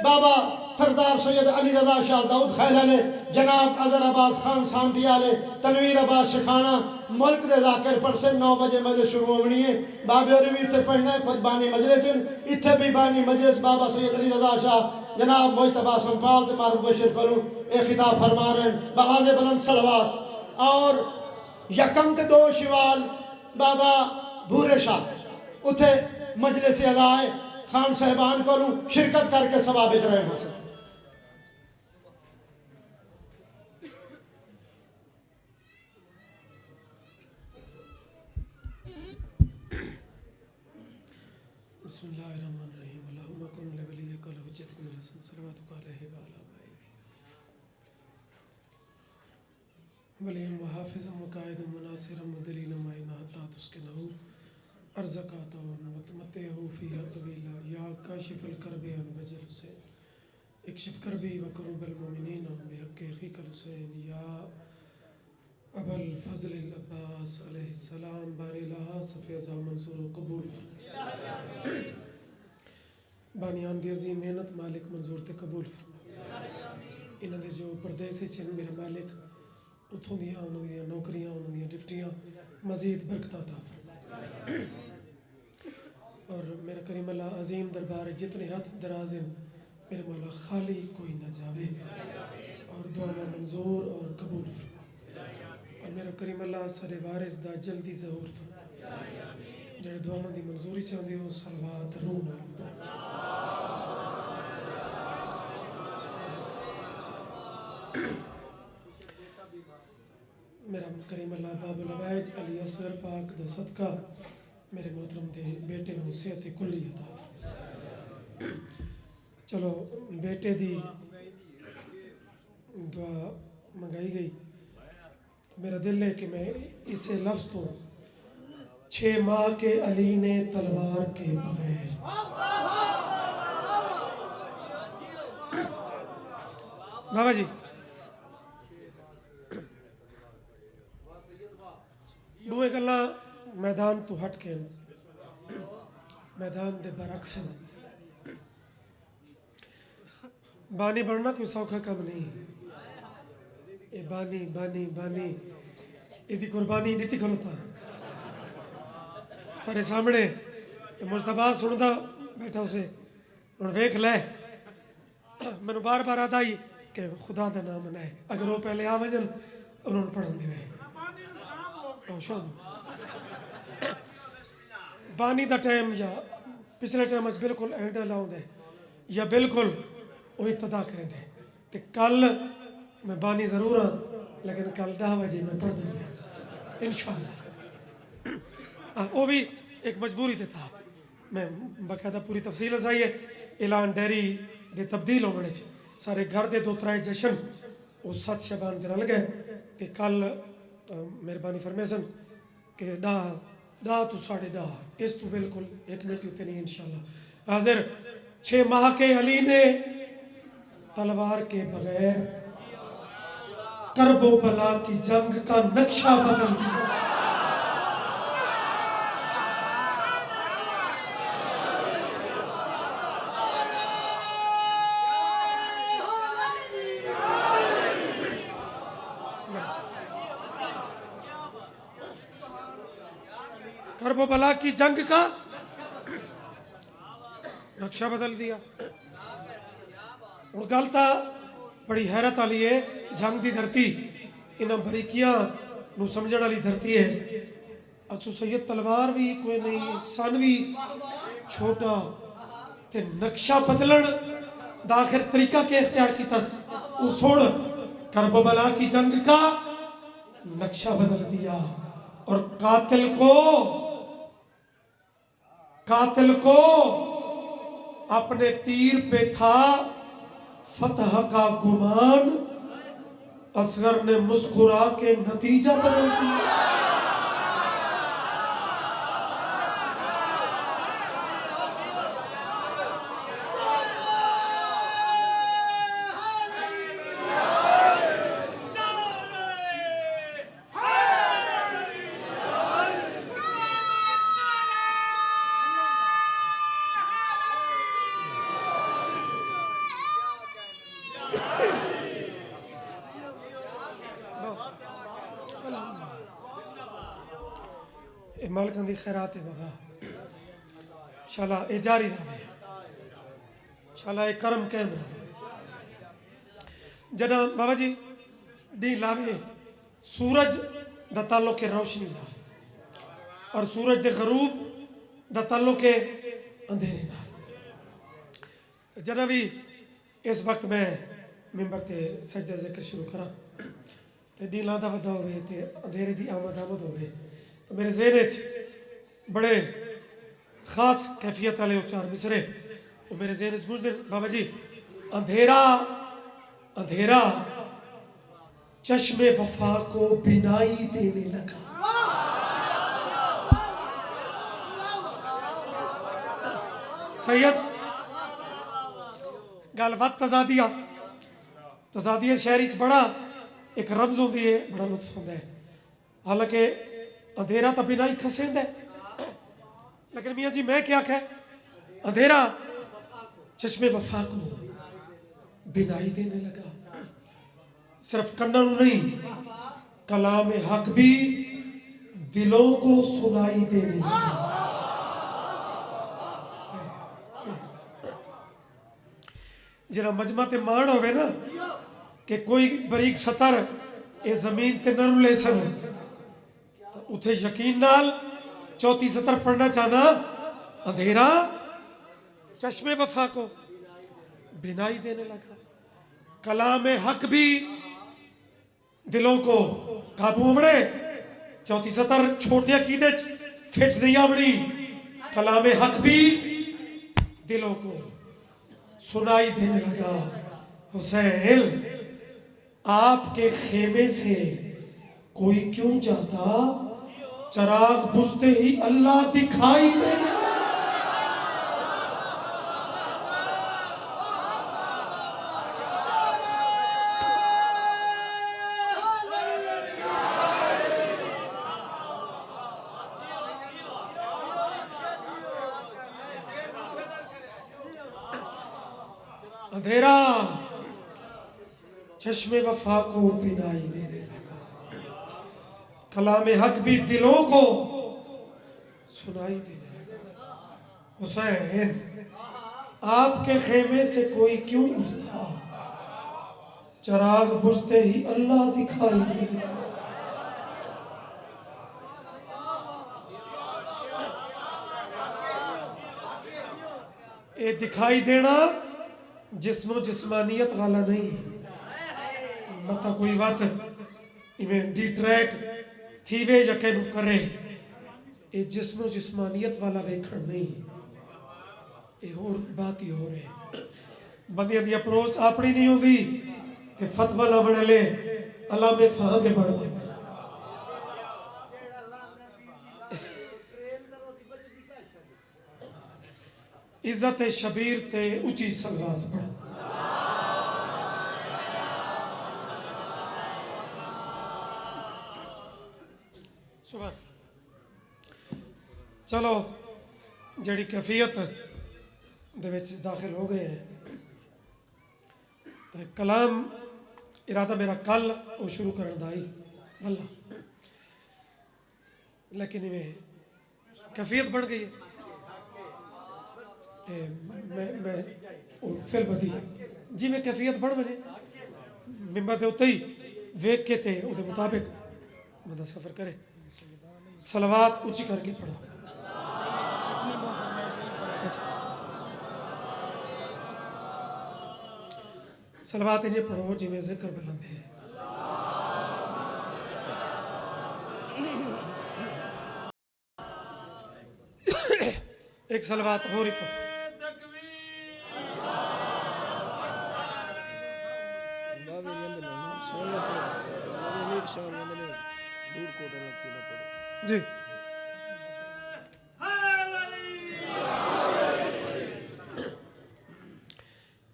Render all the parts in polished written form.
बाबा सरदार सैयद अली रजा शाह दाऊद खैलाले, जनाब अजहर अब्बास खान सांटियाले, तनवीर अब्बास शिखाना मुल्क दे जाकिर पर से 9 बजे मजलिस शुरू होनी है। बाबे और भी इतने पढ़ना है, खुद बानी मजलिस इतने भी बानी मजलिस बाबा सैयद अली रजा शाह जनाब मोहतबा संफाल ते मारूफ बशीर करूँ एक खिताब फरमा रहे हैं बवाज़े बुलंद सलवात। और यकम ते 2 शिवाल बाबा भूरे शाह उथे मजलिस अलाए खान साहबान को शिरकत करके सवाबित रहे हासिल। बिस्मिल्लाहिर्रहमानिर्रहीम अल्लाहुम्मा कुन लिवलिय्यिका हुज्जतुल हसन सल्लल्लाहु अलैहि व आला वलियम व हाफिज़म व कायदम व नासिरम व दलीलम व इनाता तुस्किनहु अर्ज़क़ाता व तुमत्तिहु फ़ीहा तवीला या काशिफ़ल करबि अन वजल हुसैन इक्शिफ़ करबी व कुरुबल मोमिनीन बिहक़्क़ि अख़ीकल हुसैन या अबल फ़ज़लिल अब्बास अलैहिस्सलाम बारिला सफ़ेज़ा मंसूर कबूल बानियान दी अज़ीम मेहनत मालिक मंजूर ते कबूल इन्हां दे जो परदेसी चन मेरे मालिक उतों दियां उन्हां दियां नौकरियां उन्हां दियां डिप्टियां मज़ीद बरकतां अता फरमा। और मेरा करीम अल्लाह अज़ीम दरबार जितने हाथ दराज हैं मेरे मौला खाली कोई न जावे और दुआ में मंजूर और कबूल फरमा। और मेरा करीम अल्लाह सारे वारिस दा जल्दी ज़हूर फरमा जेड़े दुआवां दी मंजूरी चाहते हो सलवात रूह नाल मेरा करीम अल्लाह बाबुल अवैज अली असगर पाक दा सदका मेरे मोहतरम दे बेटे नूं सेहत कुल्ली अता फरमा। चलो बेटे दी दुआ मंगाई गई। मेरा दिल है कि मैं इसे लफ्ज़ तो 6 माह के अली ने तलवार के बगैर बाबा जी दूए गल्ला मैदान तो हट के मैदान दे बरक्स बानी बनना कोई सौखा काम नहीं। ये बानी बानी बानी इदी कुर्बानी नहीं थी खलोता थारे सामने तो मुस्तफा सुनदा बैठा उसे हुण वेख लै मैनू बार बार आता ही कि खुदा का नाम मनाए अगर वो पहले आ वजन उन्होंने पढ़न दे बानी का टाइम या पिछले टाइम बिल्कुल एंड लाउंदे या बिल्कुल वो इब्तदा करेंदे ते कल मैं बानी जरूर हाँ लेकिन कल 10 बजे मैं पढ़ दूंगा इंशाअल्लाह। वो भी एक मजबूरी ते था मैं बाकायदा पूरी तफसील आई है ऐलान डेयरी दे तब्दील होने सारे घर के 2-3 जश्न वो 7 शबान के रल गए तो कल मेहरबानी फरमेसन कि 10 तो 10:30 इस तो बिल्कुल 1 मिनट उत्ते नहीं इंशाअल्लाह हाजिर। 6 माह के अली ने तलवार के बगैर करबो बला की जंग का नक्शा बदल दिया। करबला की जंग का नक्शा बदल दिया। और गल तो बड़ी हैरत वाली है जंग की धरती इन्होंने बरीकियां समझण वाली धरती है। अक्सू सैयद तलवार भी कोई नहीं सन भी छोटा ते नक्शा बदलन दा आखिर तरीका के इख्तियार किया सुन करबला की जंग का नक्शा बदल दिया और कातिल को अपने तीर पे था फतह का गुमान असगर ने मुस्कुरा के नतीजा बदल दिया। मालिकां दी खैरात बगा शाला ए जारी रहे, शाला ए करम कायम रहे। जॾहिं बाबा जी ॾींहुं लावे सूरज दा ताल्लुक है रोशनी दा और सूरज दे गरूब दा ताल्लुक है अंधेरे दा। जॾहिं भी इस वक्त मैं मिंबर ते सजदे ज़िक्र शुरू करा ते ॾींहुं लांदा वधा होवे ते अंधेरे दी आमद होवे तो मेरे ज़हन च बड़े खास कैफियत वाले उच्चार मिसरे वो मेरे ज़हन च गुजरदे। बाबा जी अंधेरा अंधेरा चश्मे वफा को बिनाई देने लगा। सैयद गलबात तजादिया तजादिया शहरी च बड़ा एक रमज होती है, बड़ा लुत्फ होता है। हालांकि अंधेरा तो बिना ही खसेंदा है, लेकिन मियाँ जी मैं क्या कह अंधेरा चश्मे वफा को बिनाई देने लगा। सिर्फ कन्ना नहीं, कलाम हक भी दिलों को सुनाई देने लगा। जरा मजमा ते मान होवे ना कि कोई बरीक सतर ये जमीन ते न रुले सन तो उथे यकीन नाल चौथी सतर पढ़ना चाहना अंधेरा चश्मे वफा को बिनाई देने लगा। कलाम हक भी दिलों को काबू बड़े चौथी सतर छोटे अकीदे फिट नहीं आवड़ी। कलाम हक भी दिलों को सुनाई देने लगा। हुसैन आपके खेमे से कोई क्यों जाता, चराग बुझते ही अल्लाह दिखाई देने। अंधेरा चश्मे वफा को बिनाई देने लगा। कलाम हक भी दिलों को सुनाई देने लगा। हुसैन आपके खेमे से कोई क्यों उठता, चराग बुझते ही अल्लाह दिखाई देने लगा। ये दिखाई देना जिस्मो जिस्मानियत वाला नहीं, मता कोई बात इवें डी ट्रैक थीवे यकीन करे, ये जिस्मो जिस्मानियत वाला वेखण नहीं, ये और बात ही हो रहे। बंदियां दी अप्रोच अपनी नहीं होती ते फतवा ला बने ले अल्लाह में फहम बन गए। इज्जत शबीर ते ऊंची सलवात पढ़। सुबह चलो जड़ी कैफियत दे विच दाखिल हो गए हैं तो कलाम इरादा मेरा कल वो शुरू करने दा ही वल्ला, लेकिन इवें कैफियत बढ़ गई है ते मैं फिर बदी जी में कैफियत बढ़ बने मिंबर ते उत्ते ही वेख के ते उहदे मुताबिक बंदा सफर करे। सलवात ऊंची करके पढ़ो। सलवात इन्हें पढ़ो जिमें जिक्र बुलंद है। एक सलवात हो रही पढ़ो। जी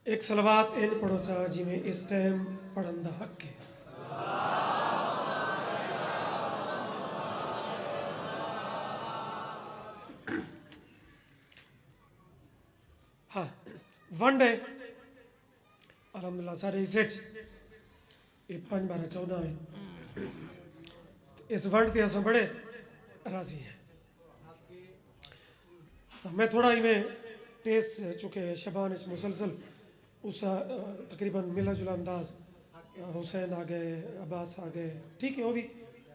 एक सलवात इन पढ़ो चाह जिमें इस टाइम पढ़न दा हक है। हाँ वंड है अलहमदुलिल्लाह सारे इसे ये 5 12 14 है। इस वंड ते अस बड़े राजी हैं। तो मैं थोड़ा ही में टेस्ट चुके शबान इस मुसलसल उस तकरीबन मिला जुला अंदाज हुसैन आ गए, अब्बास आ गए, ठीक है वो भी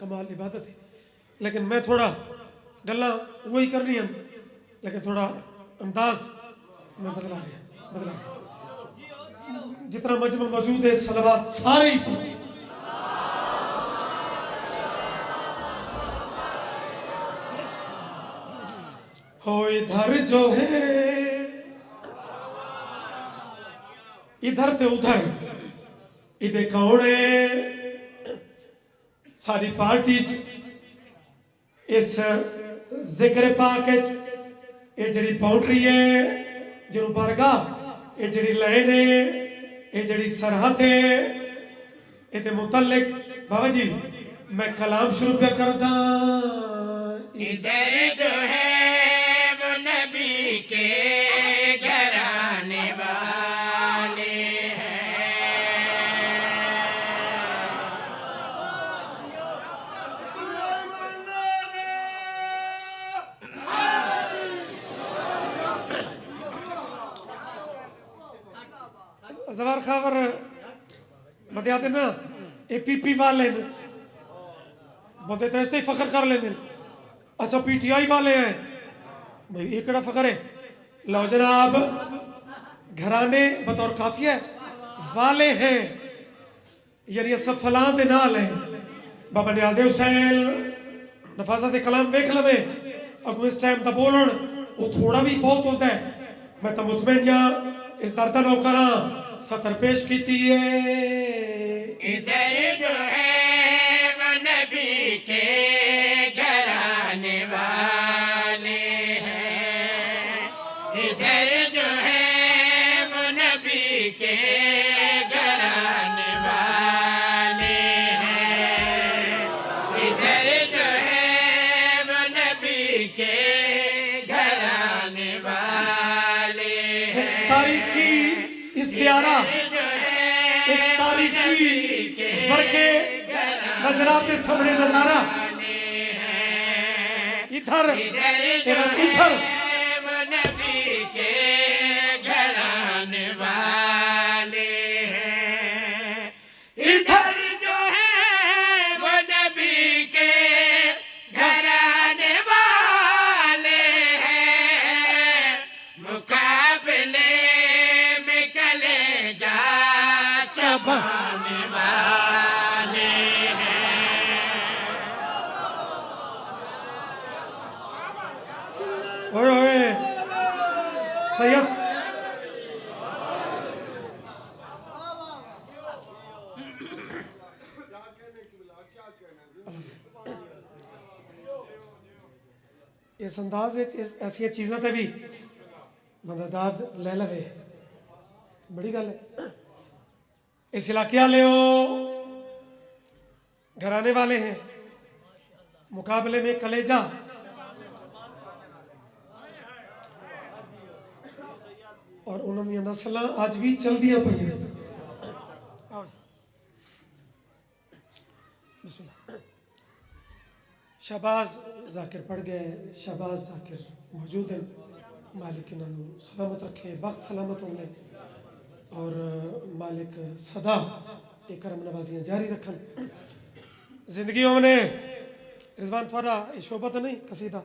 कमाल इबादत है, लेकिन मैं थोड़ा गल्ला वही करनी है, लेकिन थोड़ा अंदाज में बदला रहा जितना मजमा मौजूद है सलवात सारे ही पढ़ो। हो इधर जो है इधर ते उधर इधे कौन है सारी पार्टी इस जिक्र पाक ये जड़ी बाउंड्री है जिन्हों बारगा ये जड़ी लाइन है ये जड़ी सरहद है ये मुतल्लिक बाबा जी मैं कलाम शुरू पे करदा। इधर जो है वो नबी के घराने वाले जवार खबर बता देना एपीपी वाले ने बोलते तो ऐसे ही फखर कर लेंगे अच्छा पीटीआई वाले हैं भाई ये कड़ा फखर है। लो जनाब घराने बतौर काफिया वाले हैं यानी सब फलां दे नाल हैं बाबा नियाज़ हुसैन नफाजत कलाम वेख लवे अगो इस टाइम दा बोलन वो थोड़ा भी बहुत होता है मैं तो मुतमईन या इस दर्द नो करा सतर पेश कीती है। इधर जो है वो नबी के घराने वाले हैं इधर जो है वो नबी के घराने वाले हैं इधर जो है वो नबी के घराने वाले हैं। तारीखी इस्तियारा एक तारीखी वर्के नजरा के सामने नजारा इधर इधर वो नबी के घराने वाले हैं इधर जो है वो नबी के घराने वाले हैं मुकाबले में कलेजा चबाने वाले हैं। ओए ओए सैयद इस अंदाज ऐसी चीज़ों ते भी बंदा दाद ले लवे बड़ी गल है। इस इलाके वाले हो घराने वाले हैं मुकाबले में कलेजा और उन्होंने नस्ल आज भी चल दिया पई है। शहबाज जाकिर पढ़ गए शहबाज जाकिर मौजूद हैं मालिक इन्होंने सलामत रखे वक्त सलामत होने और मालिक सदा एक करम नवाजियाँ जारी रखन जिंदगियों में रिजवान थोड़ा ये शोबा तो नहीं कसीदा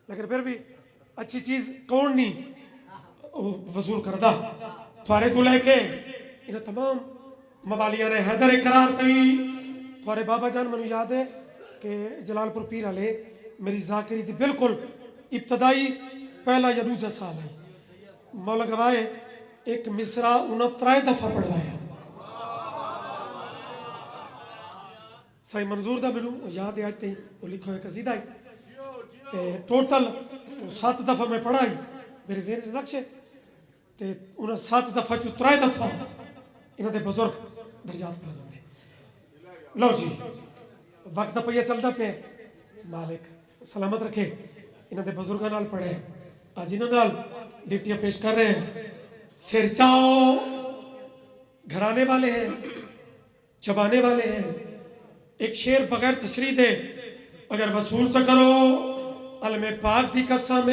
लेकिन फिर भी अच्छी चीज़ कौन नहीं वसूल करदा थोड़े तो लेके इन्हें तमाम मवालिया ने हैदर करार कई थोड़े बाबा जान मैंने याद है कि जलालपुर पीर वाले मेरी जाकिरी थी बिल्कुल इब्तदाई पहला या दूसरा साल है मौला गवाए एक मिसरा उन्हें 3 दफा पढ़वाया सही मंजूर दा मैनू याद है आज वो लिखो है कसीदा ते टोटल 7 दफा मैं पढ़ाई मेरे ज़हन च नक्शे ते उन्हें 7 दफा चो 3 दफा इन्हों के बुजुर्ग दर्जात पढ़ देंगे। लो जी वक्त पहिया चलता पे मालिक सलामत रखे इन्हों के बुजुर्गों नाल पढ़े आज इन्होंने ड्यूटियां पेश कर रहे हैं। सिर चाओ घराने वाले हैं चबाने वाले हैं एक शेर बगैर तशरीह दे अगर वसूल से करो अलमे पाक दी कसम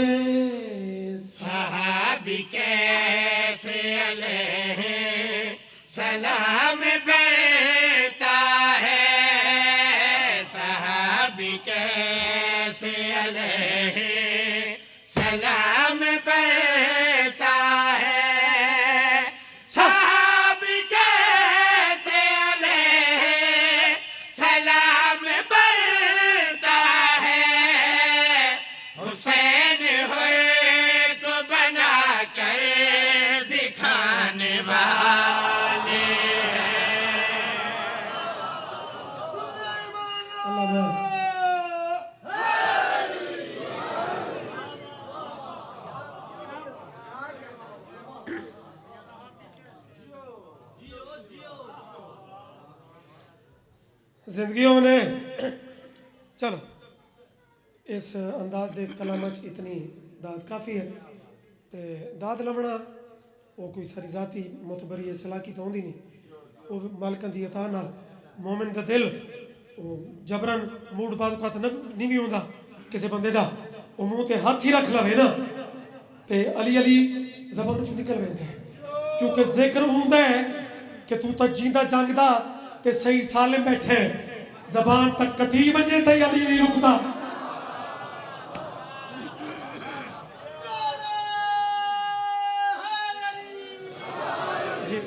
सहाबी कैसे अलैहि सलाम बढ़ता है, सहाबी कैसे अलैहि सलाम बढ़ता है, सहाबी कैसे अलैहि सलाम बढ़ता है। हुसैन हुए को बना कर दिखाने वाले अल्लाह मैं जिंदगियों ने चलो इस अंदाज दे कलाम च इतनी दाद काफ़ी है। ते दाद लभना वो कोई सारी जाती मुतबरी चलाकी तो होंदी नहीं, वो मालकां दी अता नाल मोमिन दा दिल वो जबरन मूड बाजुकात नहीं भी होंदा किसी बंदे दा, वो मुंह ते हाथ ही रख लवे ना ते अली अली जबान चों निकल वेंदा है, क्योंकि जिक्र होंदा है कि तू तो जींदा जंगदा ते सही साले बैठे, जबान तक कटी वजे ते अली नहीं रुकदा। जी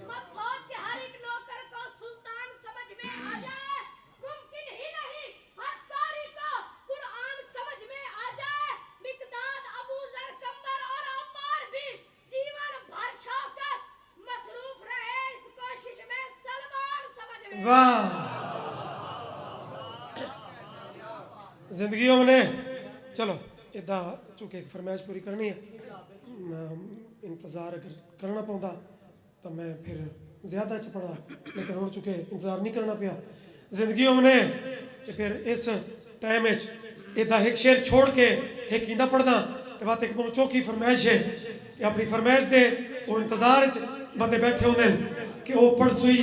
मत सोच कि हर एक नौकर को सुल्तान समझ में आ जाए, मुमकिन ही नहीं। हर कारी को कुरान समझ में आ जाए। मिकदाद, अबू जर, कंबर और अम्मार भी जीवन भर शौकत मसरूफ रहे इस कोशिश में सलमान समझ में। वाह जिंदगियों ने चलो इदा चूंकि एक फरमाइश पूरी करनी है, इंतज़ार अगर करना पौंदा तो मैं फिर ज़्यादा च पढ़ा, लेकिन हुण चूंकि इंतज़ार नहीं करना पिया जिंदगियों ने फिर इस टाइम इदा एक शेर छोड़ के एक इंदा पढ़दा ते बात एक बहुत चौकी फरमाइश है कि अपनी फरमाइश दे वो इंतज़ार च बंदे बैठे होंदे कि वो पढ़ सुई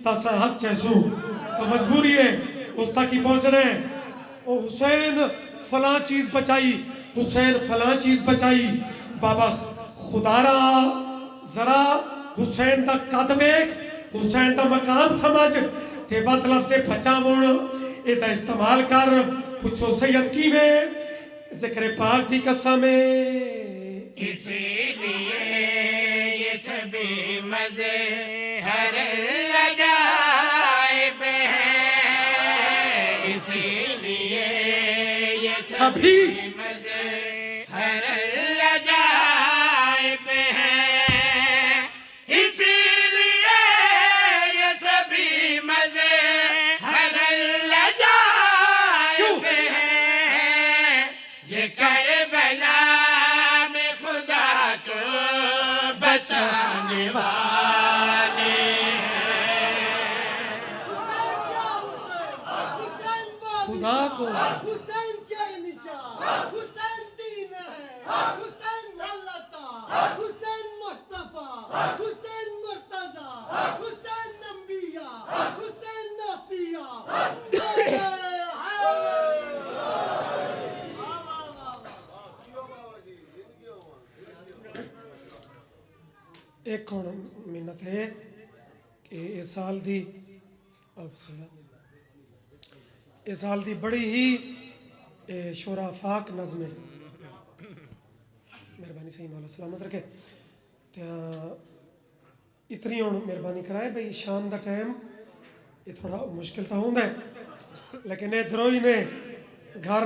तासा हाथ चैसू तो मजबूरी है उस तक ही पहुंचना है। ओ हुसैन फलां चीज बचाई, हुसैन फलां चीज बचाई, बाबा खुदारा जरा हुसैन दा कद वेख, हुसैन दा मकाम समझ ते मतलब से बचावण एदा इस्तेमाल कर। पुछो सैयद कीवें जिक्र पाक दी कसम इसीलिए ये सभी मजे हर अजाइब हैं, इसीलिए ये सभी मजे हर अजाइब हैं, इसीलिए ये सभी मजे हर अजाइब हैं। ये करबला में खुदा को बचाने वाले खुदा को हुसैन जय निशान, हुसैन दीन है, हुसैन अल्लाह, हुसैन मुस्तफा, हुसैन मुर्तजा, हुसैन नबिया, हुसैन नसिया। एक और मिन्नत है कि इस साल दी इस साल दी बड़ी ही शोरा फाक नज़म है, मेहरबानी सही मौला सलामत रखे। इतनी हूँ मेहरबानी कराए भाई शाम का टाइम ये थोड़ा मुश्किल तो होंगे, लेकिन ये द्रोही ने घर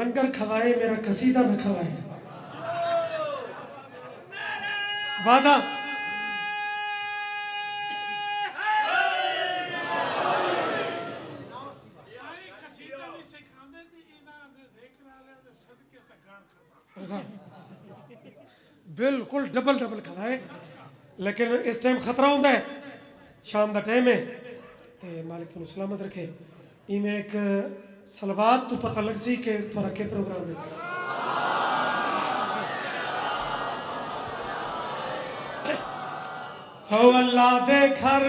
लंगर खवाए मेरा कसीदा न खवाए वादा। बिल्कुल डबल डबल खवाए, लेकिन इस टाइम खतरा होता है, शाम का टाइम है ते मालिक तुम सलामत रखे। इमें एक सलवात तो पता लग सी कि थोड़ा के प्रोग्राम है। हो अल्लाह दे घर,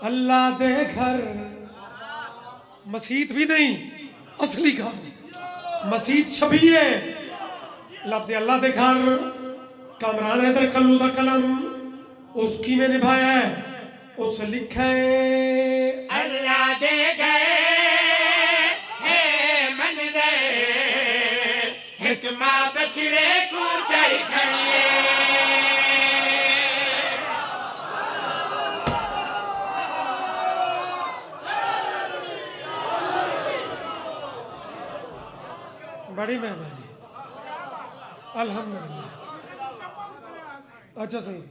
अल्लाह दे घर, मसीत भी नहीं असली घर, मसीत शबीए लफ्ज़ अल्लाह दे घर कामरान हैदर कल्लू दा कलम उसकी में निभाया है उस लिखा है अल्लाह दे गए है मन दे एक माँ बछड़े को चढ़ खड़िए बड़ी मेहरबानी अल्हम्दुलिल्लाह। अच्छा सही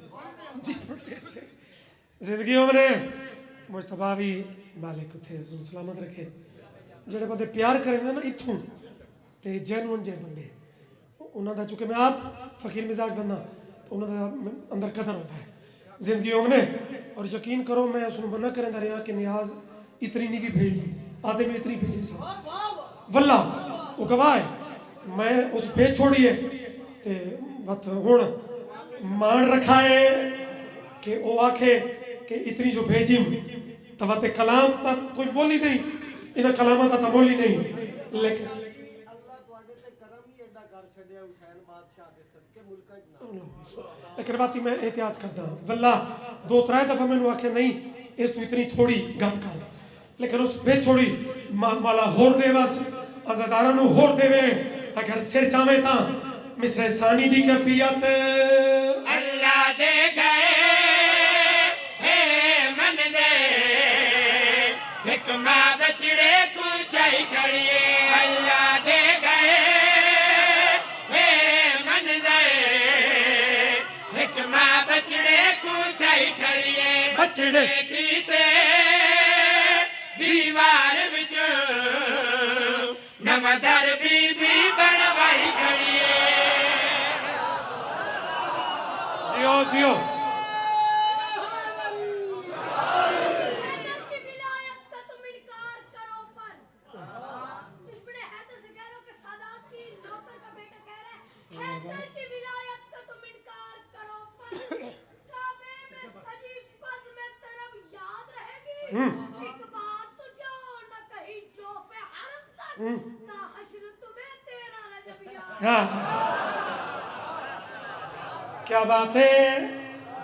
जी जिंदगी उमरे मुस्तफा भी मालिक उथे सलामत रखे जेड़े बंदे प्यार करेंगे ना इथों ते जेन्युइन जे बंदे उन्हां दा चूंकि मैं आप फकीर मिजाज बंदा तो उन्हां दा अंदर कदर होता है जिंदगी उमरे और यकीन करो मैं उसनूं मना करदा रहा कि नियाज इतनी नहीं भी भेजनी आधे में इतनी भेजी सी वल्ला वो गवाह है मैं उस भेज छोड़िए ते बत हुण मान रखा है कि वो आखे कि इतनी जो भेजी तवते कलाम तक कोई बोली नहीं इन्हें कलामा तक बोली नहीं लेकिन लेकिन बाती मैं एहतियात करता वल्ला दो त्रै दफा मैंने आखे नहीं इस तू इतनी थोड़ी गप कर लेकिन उस भेज छोड़ी माला होर दे बस अज़ादारा नु होर देवे अगर सिर जावे ता मिसरे सानी दी कैफियत अल्लाह दे गए है मन दे एक माँ बछड़े को चढ़ खड़िए अल्लाह दे गए है मन दे एक माँ बछड़े को चढ़ खड़िए बछड़े कीते दीवार विच नमदर बीबी बनवाई खड़िए जियो जियो हैदर की विलायत का तुम इनकार करो पर दुश्मन हैदर से कह लो कि सादात की नौकर का बेटा कह रहा है हैदर की विलायत का तुम इनकार करो पर काबे में सजी पज में तरफ याद रहेगी एक बात तो जो न कहीं जोफे हरम तक ता हश्र तुम्हें तेरा रजब याद हाँ क्या बात है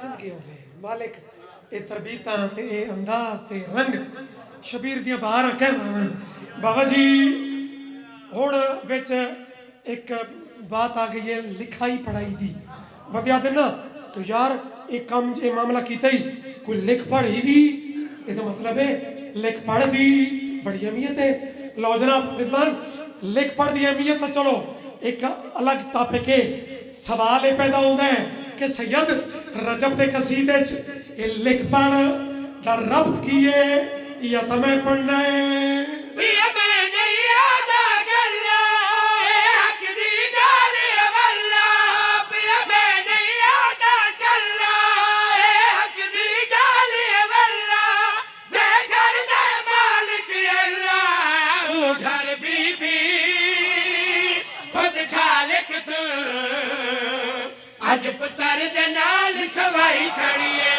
जिंदगी होवे मालिक ए तरबीतां ते ए अंदाज ते रंग शबीर दियां बाहर कहंदा मैं बाबा जी हुण विच एक बात आ गई है लिखाई पढ़ाई दी बंदे आते ना तो यार एक काम जे मामला कीता ही कोई लिख पढ़ ही भी ਇਹਦਾ मतलब है लिख पढ़ दी बड़ी अहमियत है लो जनाब रिजवान लिख पढ़ दी अहमियत तो चलो एक अलग टॉपिक है सवाल ये पैदा होता है कि सैयद रजब के कसीदे च ये लिख पढ़ दा रब की है या तुम्हें पढ़ना है पिया मैं नहीं आदा गल्ला हक दी गाल वल्ला पिया मैं नहीं आदा गल्ला हक दी गाल वल्ला जय घर दे मालिक अल्लाह वो घर बीबी खुद खालिक तू अज पुत्र दे नाल खवाई खड़िए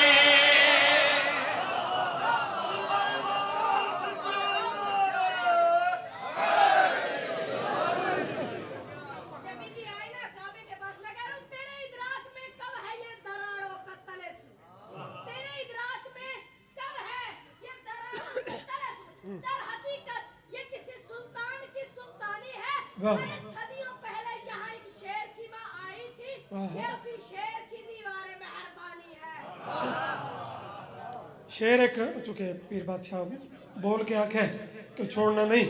जब भी आए ना काबे के पास मैं कह रहा हूँ तेरे इदराक में कब है ये दरारों का तलस्म तेरे इदराक में कब है ये दरारों का तलस्म दर हकीकत ये किसी सुल्तान की सुल्तानी है वाह। अरे सदियों पहले यहाँ एक शेर की माँ आई थी ये उसी शेर की दीवार मेहरबानी है शेर एक चुके पीर बादशाह बोल के आखे कि छोड़ना नहीं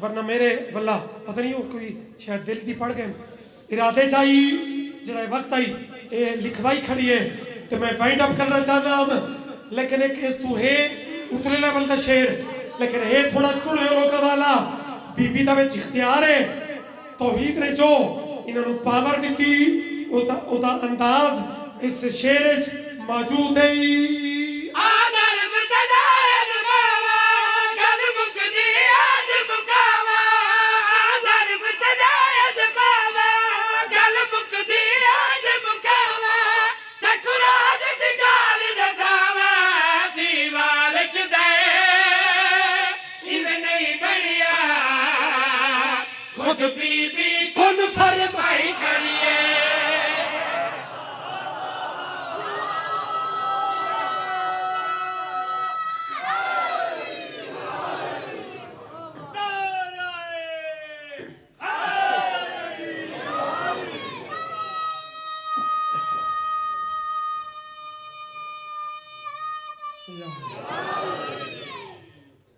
वरना मेरे वल्ला पता नहीं वो कोई शायद दिल दी पड़ गए इरादे चाहिए जड़ा वक्त आई ये लिखवाई खड़ी है तो मैं वाइंड अप करना चाहता हूं लेकिन एक इस तू है उतले लेवल का शेर लेकिन है थोड़ा चुने लोगों वाला बीबी दा विच इख्तियार है तौहीद ने जो इन्होंने पावर दी ओदा अंदाज इस शेर च मौजूद है आदर बतलाए बाबा गल मुकदी आज मुकावा आदर बतलाए बाबा गल मुकदी आज मुकावा तकुराद दी गाल नजावा दीवार च दे इवे नहीं बढ़िया खुद बीबी खुद फरमाई खड़ी है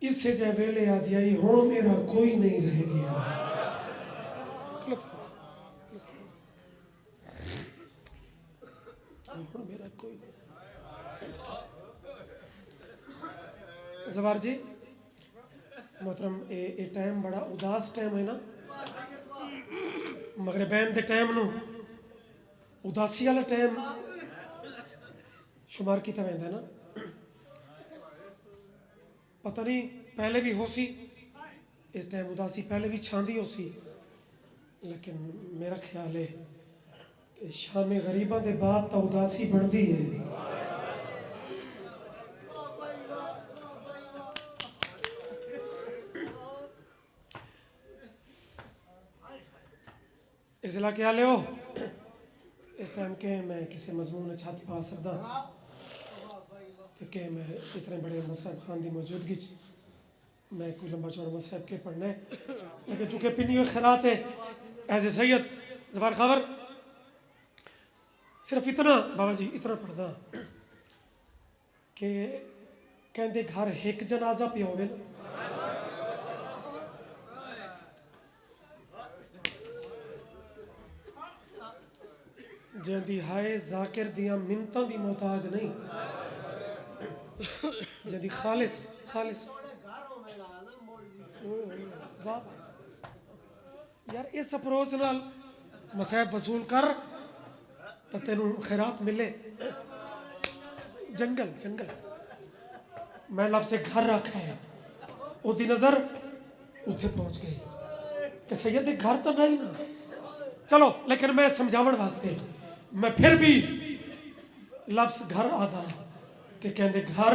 इससे जै वेले आ दिया हुण मेरा कोई नहीं रह गया। हुण मेरा कोई नहीं। जवार जी मोहतरम ये टाइम बड़ा उदास टाइम है ना, मगरिबैन दे टाइम नु उदासी वाला टाइम शुमार किया वैंदा ना। पता नहीं पहले भी हो सी, इस टाइम उदासी पहले भी छांदी हो सी, लेकिन मेरा ख्याल है कि शाम गरीबा के बाद तो उदासी बढ़ती है। इस इलाके वाले हो इस टाइम के मैं किसी मजमून छत पा सकता कि मैं इतने बड़े मसहब खान की मौजूदगी मैं कोई लंबा चौड़ा मसहब के पढ़ना है, लेकिन चूंकि पिनी हुई खैरात है एज ए सैयद जबार खबर सिर्फ इतना बाबा जी इतना पढ़दा कि कहते घर एक जनाजा पिया होवे ना, जिंदी हाय जाकिर दियां मिन्नतां दी मोहताज नहीं, जिंदी खालिस खालिस वाह यार इस अप्रोच नाल मसहब वसूल कर तो तेनू खैरात मिले। जंगल जंगल मैं लफ्ज़ घर रखा है, उसकी नज़र उत्थे पहुंच गई कि सैयद घर तो नहीं ना। चलो लेकिन मैं समझावन वास्ते मैं फिर भी लफ्ज़ घर आदा कि कहते घर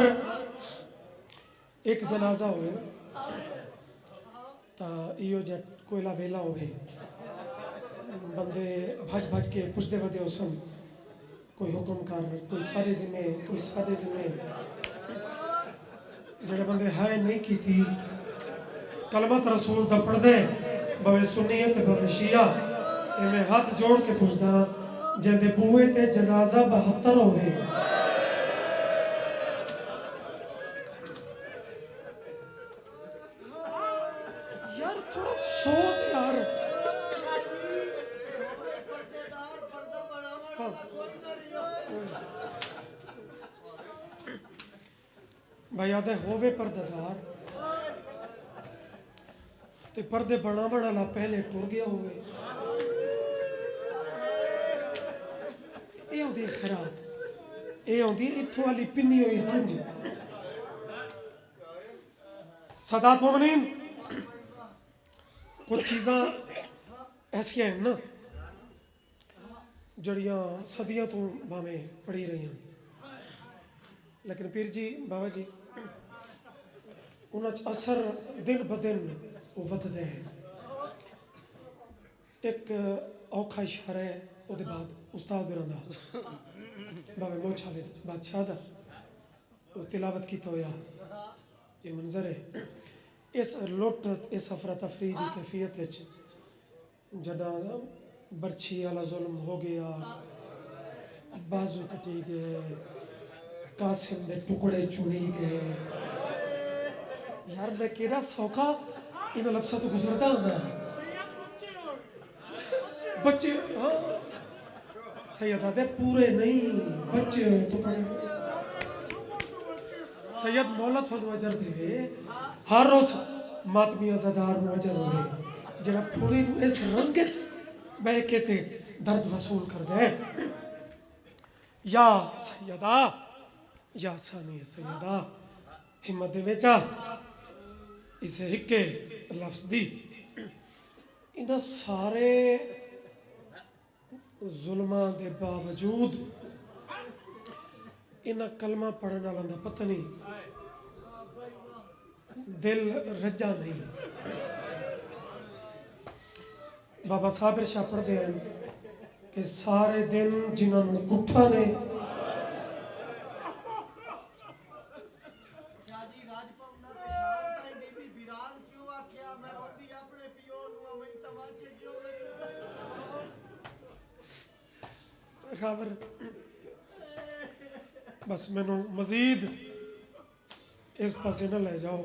एक जनाजा होवे ना तो इो जे कोयला वेला होवे बंदे भज भज के पुछते वधे उसन कोई हुक्म कर कोई सारे जिम्मे कोई सादे जिम्मे जेड़े बंदे हाय नहीं की थी कलमत रसूल दा पढ़दे भावे सुन्नी है ते भावे शिया मैं हाथ जोड़ के पुछदा जिंदे बूए ते जनाजा 72 होवे यार थोड़ा सोच यार। भाई आदे होवे पर्देदार ते पर्दे बना ला पहले टुर गया होवे ये होती खराब ये होती इत्थों वाली पिन्नी हुई हंज। सादात मोमिनीन कुछ चीज़ां ऐसियां हैं ना जड़ियां सदियों तो भावें पड़ी रही हैं, लेकिन पीर जी बाबा जी उन्हें असर दिन ब दिन वो वधदा है। एक औखा इशारा है उसके बाद उस्ताद होरां बाबे मोछाले बादशाह दा वो तिलावत किया होया ये मंजर है। इस लुट इस अफरा तफरी की कैफियत जदा बर्छी वाला जुल्म हो गया, बाजू कटी गए, कासिम दे टुकड़े चुनी गए, यार मैं केड़ा सौखा इन लफ्ज़ों तो गुजरता हूं बच्चे। हाँ सैयद आते पूरे नहीं बच्चे टुकड़े। सैयद मौला थोड़ा अजर देवे हर रोज मातमी अज़ादार अजर होवे जरा पूरी इस रंग बह के ते दर्द वसूल कर दे। या सैयदा या सानी सैयदा हिम्मत दे बेचा इसे हिक्के लफ्ज़ दी इन सारे जुल्मां दे बावजूद इन कलमा पढ़ने वालों का पता नहीं दिल रजा नहीं। बाबा साबिर शाह पढ़ते हैं कि सारे दिन जिन्होंने गुठा ने खबर बस मैनू मजीद इस पासे न ले जाओ,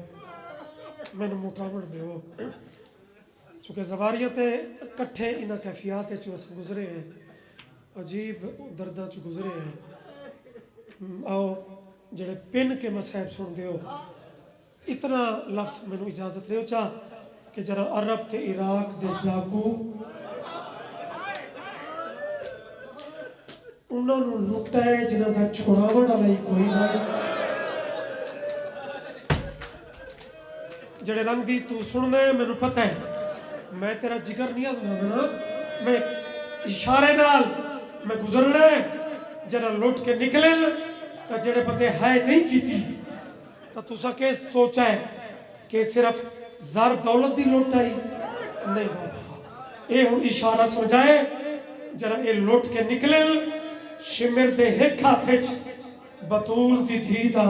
मैंने मुकावण दो। चूँकि ज़वारियत कट्ठे इन्ह कैफियात चो अस गुजरे हैं, अजीब दर्दा चो गुजरे हैं। आओ जड़े पिन के मसहब सुन दो, इतना लफ्ज़ मैनू इजाज़त दो चा कि जरा अरब ते इराक दे डाकू उन्होंने लुटा है जिन्हों का छुड़ावन वाला ही कोई ना। जड़े रंग दी तू सुनना है मैनू पता है, मैं तेरा जिगर नहीं आजमाना, मैं इशारे नाल मैं गुजरना है। जरा लुट के निकले तो जड़े बंदे है नहीं की तो तुसा के सोचा है कि सिर्फ ज़र दौलत दी लुट आई नहीं बाबा, ये हुण इशारा समझाए। जरा ये लुट के निकले शिमिर दे हिक हाथ च बतूल दी धी दा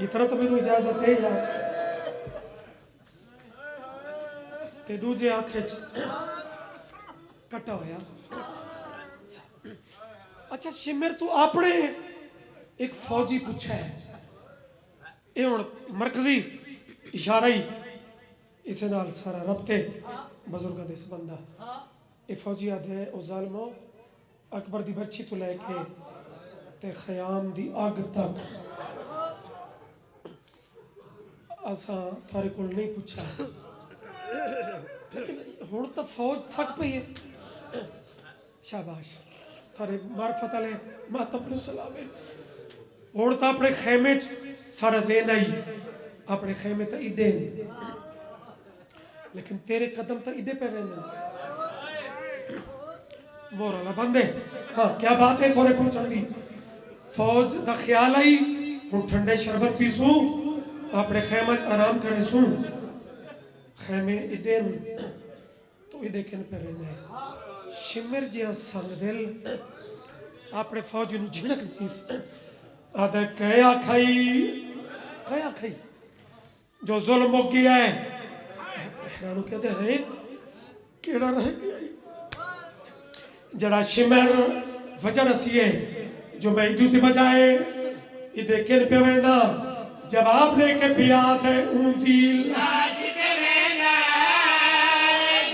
इतना तो मेनू इजाजत है यार। ते दूजे हाथ च कट्टा होया। अच्छा शिमिर तू अपने एक फौजी पूछा है, ये हुण मरकजी इशारा ही इस नाल सारा रबते बुजुर्गों के संबंध आ। ये फौजी आदे ओ जालमो अकबर दी बर्छी तो लैके ते खयाम दी अग तक असा थारे कोल नहीं पूछा, लेकिन हुण तो फौज थक पई है। शाबाश थारे मार्फत वाले मातम नू सलाम है। हुण तो अपने खेमे च सारा ज़हन आई, अपने खेमे तो इडे लेकिन तेरे कदम तो इडे पे वेंदे मोरला बंदे। हाँ क्या बात है थोड़े पहुंचण दी। फौज दा ख्याल आई हुण ठंडे शरबत पीसूं, अपने खेमे च आराम करे सूं। खेमे इडे तो इडे किन पे वेंदे। शिमिर जिया संग दिल अपने फौजी नू झिड़क दीस, आदे कया खाई जो जुल्म हो गया है। हैरान कहते हैं केड़ा रह गया जड़ा शिमर वजह रसी है जो मैं इडू ते बजाए इडे किन पे वेंदा जवाब लेके पिया थे ऊंदी लाश ते वेना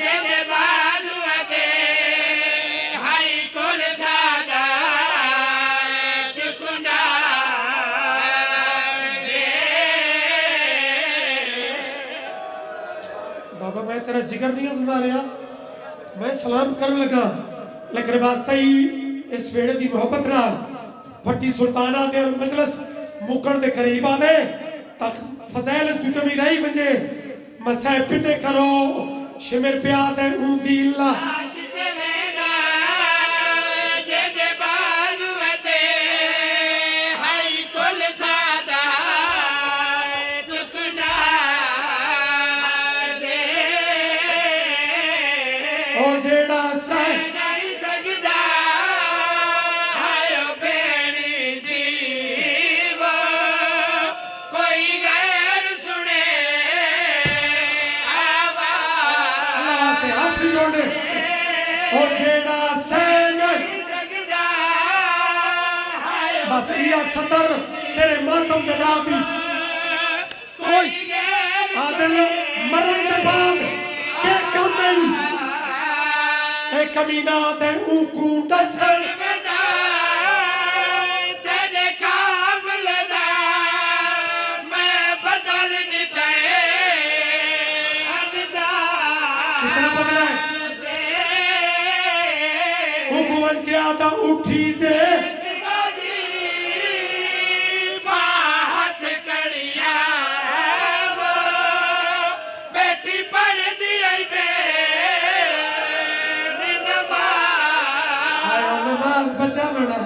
दे बालू दे हाय कोल सादा चुकुंडा बाबा मैं तेरा जिगर नहीं आजमा रहा, मैं सलाम करने लगा लेकिन वास्ता ही इस वेड़े की मोहब्बत नाल भट्टी सुल्ताना दे मजलिस मुकण दे करीब आवे तक फज़ैल इस कमी रही बंदे मसाए पिंडे करो शिमिर पिया दे ऊंदी ला लाश ते वेना दे बालू दे हाय कोल सादा चुकुंडा दे ओ जेड़ा सह नहीं सकदा आयो बेड़ी दीवो कोई गैर सुने आवाज़ वास्ते हाथ भी जोड़े ओ जेड़ा सह सकदा आयो बस या सतर तेरे मातम दे नादी कोई गैर आदल मरण दे बाद के कम नहीं ए कमीना दे ऊकू दसल बता तेरे काबिल दा मैं बदल नहीं चाहे अबदा कितना बदला है ऊकू बन के आता उठी दे बाहत कड़िया वो बेटी पढ़ दी बे आया नमाज बचा बना